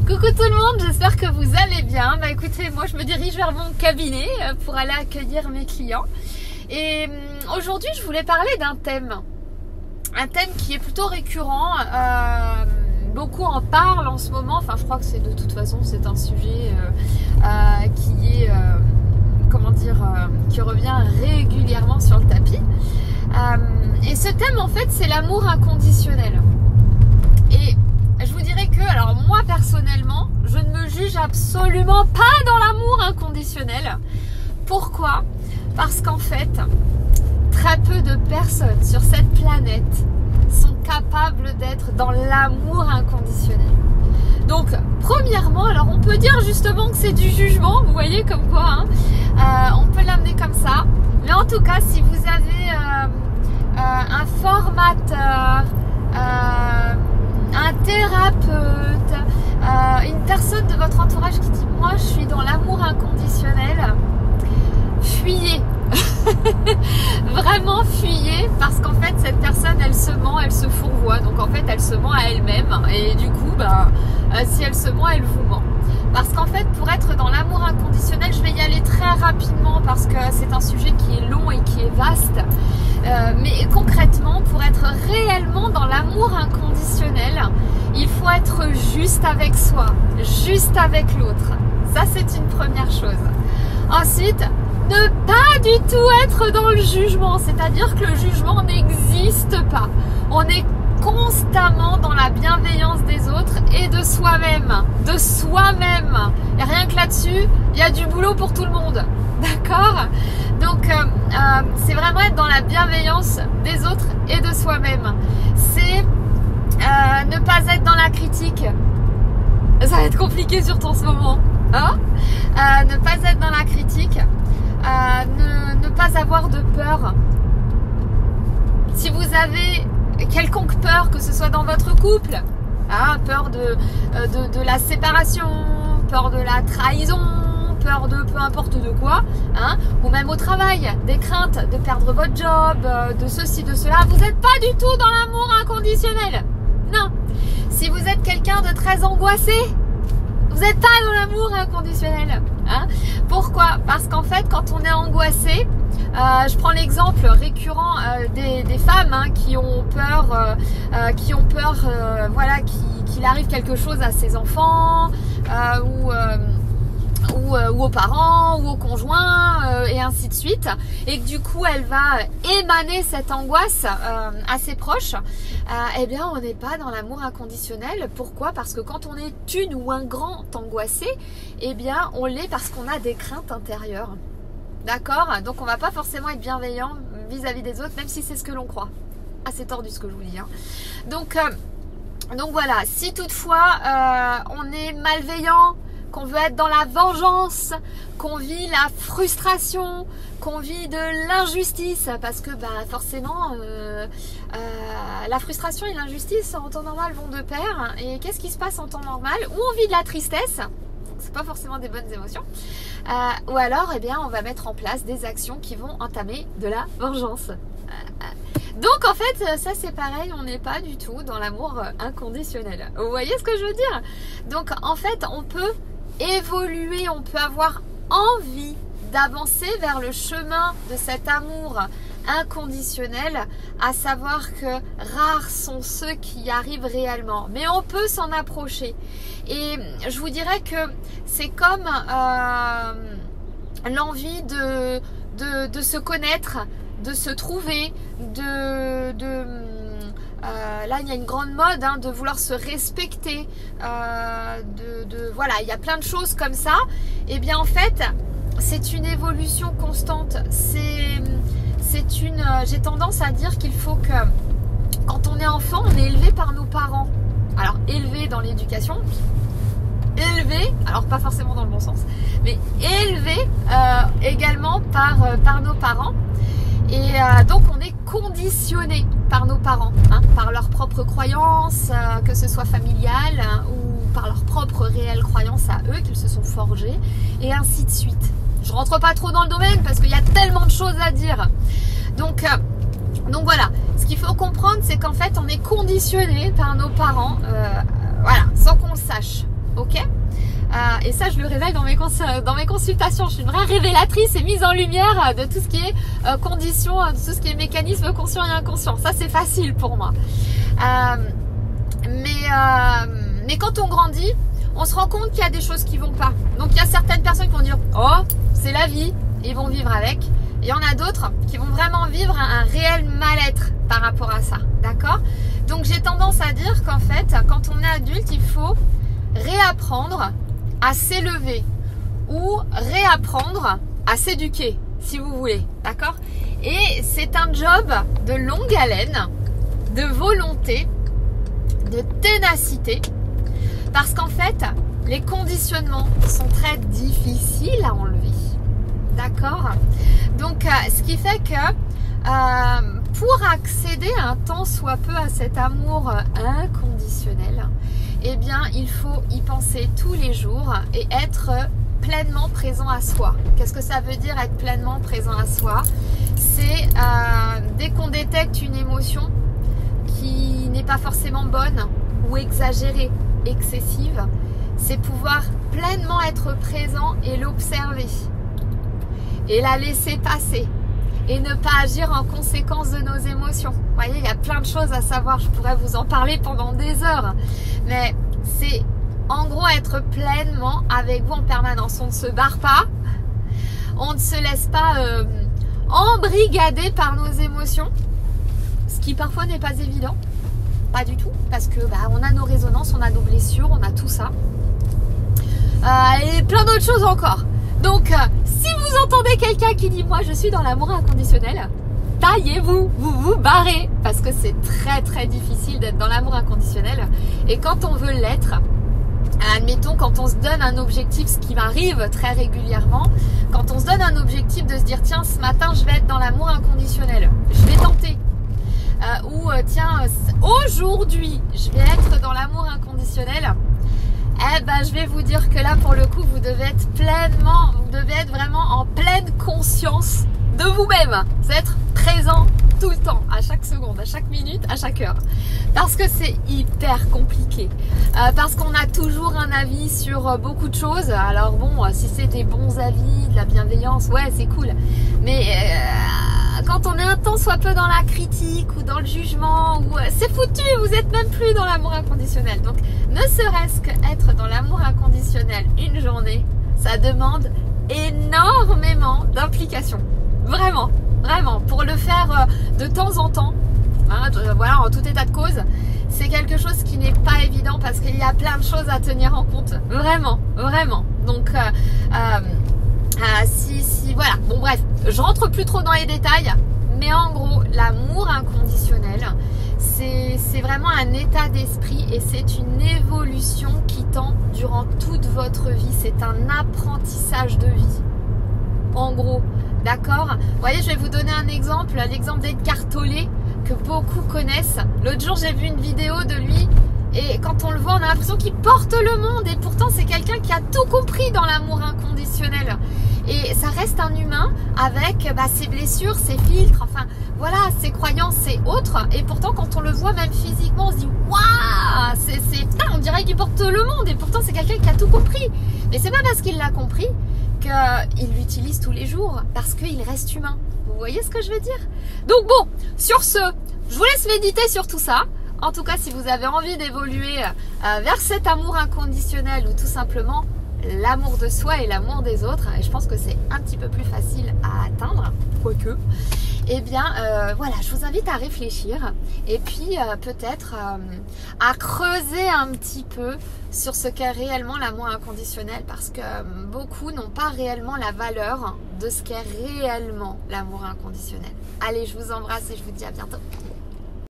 Coucou tout le monde, j'espère que vous allez bien. Bah écoutez, moi je me dirige vers mon cabinet pour aller accueillir mes clients. Et aujourd'hui je voulais parler d'un thème. Un thème qui est plutôt récurrent. Beaucoup en parlent en ce moment. Enfin je crois que c'est de toute façon c'est un sujet qui est qui revient régulièrement sur le tapis. Et ce thème en fait c'est l'amour inconditionnel. Et je vous dirais que, alors moi personnellement, je ne me juge absolument pas dans l'amour inconditionnel. Pourquoi? Parce qu'en fait, très peu de personnes sur cette planète sont capables d'être dans l'amour inconditionnel. Donc, premièrement, alors on peut dire justement que c'est du jugement, vous voyez comme quoi, on peut l'amener comme ça. Mais en tout cas, si vous avez un formateur, un thérapeute, une personne de votre entourage qui dit moi je suis dans l'amour inconditionnel, fuyez. Vraiment fuyez, parce qu'en fait cette personne elle se ment, elle se fourvoie, donc en fait elle se ment à elle-même et du coup si elle se ment elle vous ment. Parce qu'en fait pour être dans l'amour inconditionnel, je vais y aller très rapidement parce que c'est un sujet qui est long et qui est vaste, mais concrètement pour être réellement dans l'amour inconditionnel, il faut être juste avec soi, juste avec l'autre. Ça c'est une première chose. Ensuite, ne pas du tout être dans le jugement, c'est-à-dire que le jugement n'existe pas. On est constamment dans la bienveillance des autres et de soi-même. De soi-même. Et rien que là-dessus, il y a du boulot pour tout le monde. D'accord? Donc, c'est vraiment être dans la bienveillance des autres et de soi-même. C'est ne pas être dans la critique. Ça va être compliqué surtout en ce moment. Hein? Ne pas être dans la critique. Ne pas avoir de peur. Si vous avez quelconque peur, que ce soit dans votre couple, peur de la séparation, peur de la trahison, peur de peu importe de quoi, ou même au travail, des craintes de perdre votre job, de ceci, de cela, vous n'êtes pas du tout dans l'amour inconditionnel. Non. Si vous êtes quelqu'un de très angoissé, vous n'êtes pas dans l'amour inconditionnel. Pourquoi? Parce qu'en fait, quand on est angoissé, je prends l'exemple récurrent des femmes qui ont peur, qu'il arrive quelque chose à ses enfants ou aux parents ou aux conjoints et ainsi de suite, et que du coup elle va émaner cette angoisse à ses proches. Eh bien on n'est pas dans l'amour inconditionnel. Pourquoi? Parce que quand on est une ou un grand angoissé, eh bien on l'est parce qu'on a des craintes intérieures. D'accord? Donc on va pas forcément être bienveillant vis-à-vis des autres, même si c'est ce que l'on croit. C'est tordu ce que je vous dis. Donc voilà, si toutefois on est malveillant, qu'on veut être dans la vengeance, qu'on vit la frustration, qu'on vit de l'injustice, parce que forcément la frustration et l'injustice en temps normal vont de pair. Et qu'est-ce qui se passe en temps normal? Où on vit de la tristesse, c'est pas forcément des bonnes émotions, ou alors on va mettre en place des actions qui vont entamer de la vengeance. Donc en fait ça c'est pareil, on n'est pas du tout dans l'amour inconditionnel. Vous voyez ce que je veux dire? Donc en fait on peut évoluer, on peut avoir envie d'avancer vers le chemin de cet amour inconditionnel, à savoir que rares sont ceux qui y arrivent réellement, mais on peut s'en approcher. Et je vous dirais que c'est comme l'envie de se connaître, de se trouver, là il y a une grande mode de vouloir se respecter, voilà, il y a plein de choses comme ça. Et bien en fait c'est une évolution constante. J'ai tendance à dire qu'il faut que quand on est enfant, on est élevé par nos parents. Alors élevé dans l'éducation, élevé, alors pas forcément dans le bon sens, mais élevé également par nos parents. Et donc on est conditionné par nos parents, par leurs propres croyances, que ce soit familiales ou par leurs propres réelles croyances à eux qu'ils se sont forgées, et ainsi de suite. Je rentre pas trop dans le domaine parce qu'il y a tellement de choses à dire. Donc voilà, ce qu'il faut comprendre, c'est qu'en fait on est conditionné par nos parents, voilà, sans qu'on le sache. ok? Et ça, je le révèle dans mes consultations. Je suis une vraie révélatrice et mise en lumière de tout ce qui est conditions, de tout ce qui est mécanisme conscient et inconscient. Ça, c'est facile pour moi. Mais quand on grandit, on se rend compte qu'il y a des choses qui vont pas. Donc, il y a certaines personnes qui vont dire « Oh, c'est la vie », ils vont vivre avec. Et il y en a d'autres qui vont vraiment vivre un réel mal-être par rapport à ça. D'accord? Donc, j'ai tendance à dire qu'en fait, quand on est adulte, il faut réapprendre à s'élever ou réapprendre à s'éduquer, si vous voulez. D'accord? Et c'est un job de longue haleine, de volonté, de ténacité, parce qu'en fait, les conditionnements sont très difficiles à enlever. D'accord? Donc, ce qui fait que pour accéder un tant soit peu à cet amour inconditionnel, eh bien, il faut y penser tous les jours et être pleinement présent à soi. Qu'est-ce que ça veut dire être pleinement présent à soi? C'est dès qu'on détecte une émotion qui n'est pas forcément bonne ou exagérée, excessive, c'est pouvoir pleinement être présent et l'observer et la laisser passer et ne pas agir en conséquence de nos émotions. Vous voyez, il y a plein de choses à savoir, je pourrais vous en parler pendant des heures, mais c'est en gros être pleinement avec vous en permanence. On ne se barre pas, on ne se laisse pas embrigader par nos émotions, ce qui parfois n'est pas évident, pas du tout, parce que on a nos résonances, on a nos blessures, on a tout ça, et plein d'autres choses encore. Donc, si vous entendez quelqu'un qui dit « Moi, je suis dans l'amour inconditionnel », taillez-vous, vous barrez, parce que c'est très très difficile d'être dans l'amour inconditionnel. Et quand on veut l'être, admettons, quand on se donne un objectif, ce qui m'arrive très régulièrement, quand on se donne un objectif de se dire « Tiens, ce matin, je vais être dans l'amour inconditionnel, je vais tenter ». Ou « Tiens, aujourd'hui, je vais être dans l'amour inconditionnel ». Eh ben, je vais vous dire que là, pour le coup, vous devez être vraiment en pleine conscience de vous-même. Vous êtes présent tout le temps, à chaque seconde, à chaque minute, à chaque heure. Parce que c'est hyper compliqué. Parce qu'on a toujours un avis sur beaucoup de choses. Alors bon, si c'est des bons avis, de la bienveillance, ouais, c'est cool. Mais quand on est un tant soit peu dans la critique ou dans le jugement, c'est foutu, vous n'êtes même plus dans l'amour inconditionnel. Donc, ne serait-ce qu'être dans l'amour inconditionnel une journée, ça demande énormément d'implication. Vraiment, vraiment. Pour le faire de temps en temps, voilà, en tout état de cause, c'est quelque chose qui n'est pas évident parce qu'il y a plein de choses à tenir en compte. Vraiment, vraiment. Donc, voilà. Bon, bref, je rentre plus trop dans les détails, mais en gros, l'amour inconditionnel, c'est vraiment un état d'esprit et c'est une évolution qui tend durant toute votre vie. C'est un apprentissage de vie. En gros, d'accord? Vous voyez, je vais vous donner un exemple, l'exemple d'Eckhart Tolle que beaucoup connaissent. L'autre jour, j'ai vu une vidéo de lui et quand on le voit, on a l'impression qu'il porte le monde et pourtant, c'est quelqu'un qui a tout compris dans l'amour inconditionnel. Et ça reste un humain avec ses blessures, ses filtres, enfin voilà, ses croyances, ses autres. Et pourtant, quand on le voit même physiquement, on se dit waouh, on dirait qu'il porte le monde. Et pourtant, c'est quelqu'un qui a tout compris. Mais c'est pas parce qu'il l'a compris qu'il l'utilise tous les jours, parce qu'il reste humain. Vous voyez ce que je veux dire? Donc bon, sur ce, je vous laisse méditer sur tout ça. En tout cas, si vous avez envie d'évoluer vers cet amour inconditionnel ou tout simplement l'amour de soi et l'amour des autres, et je pense que c'est un petit peu plus facile à atteindre, quoique, eh bien voilà, je vous invite à réfléchir et puis peut-être à creuser un petit peu sur ce qu'est réellement l'amour inconditionnel, parce que beaucoup n'ont pas réellement la valeur de ce qu'est réellement l'amour inconditionnel. Allez, je vous embrasse et je vous dis à bientôt.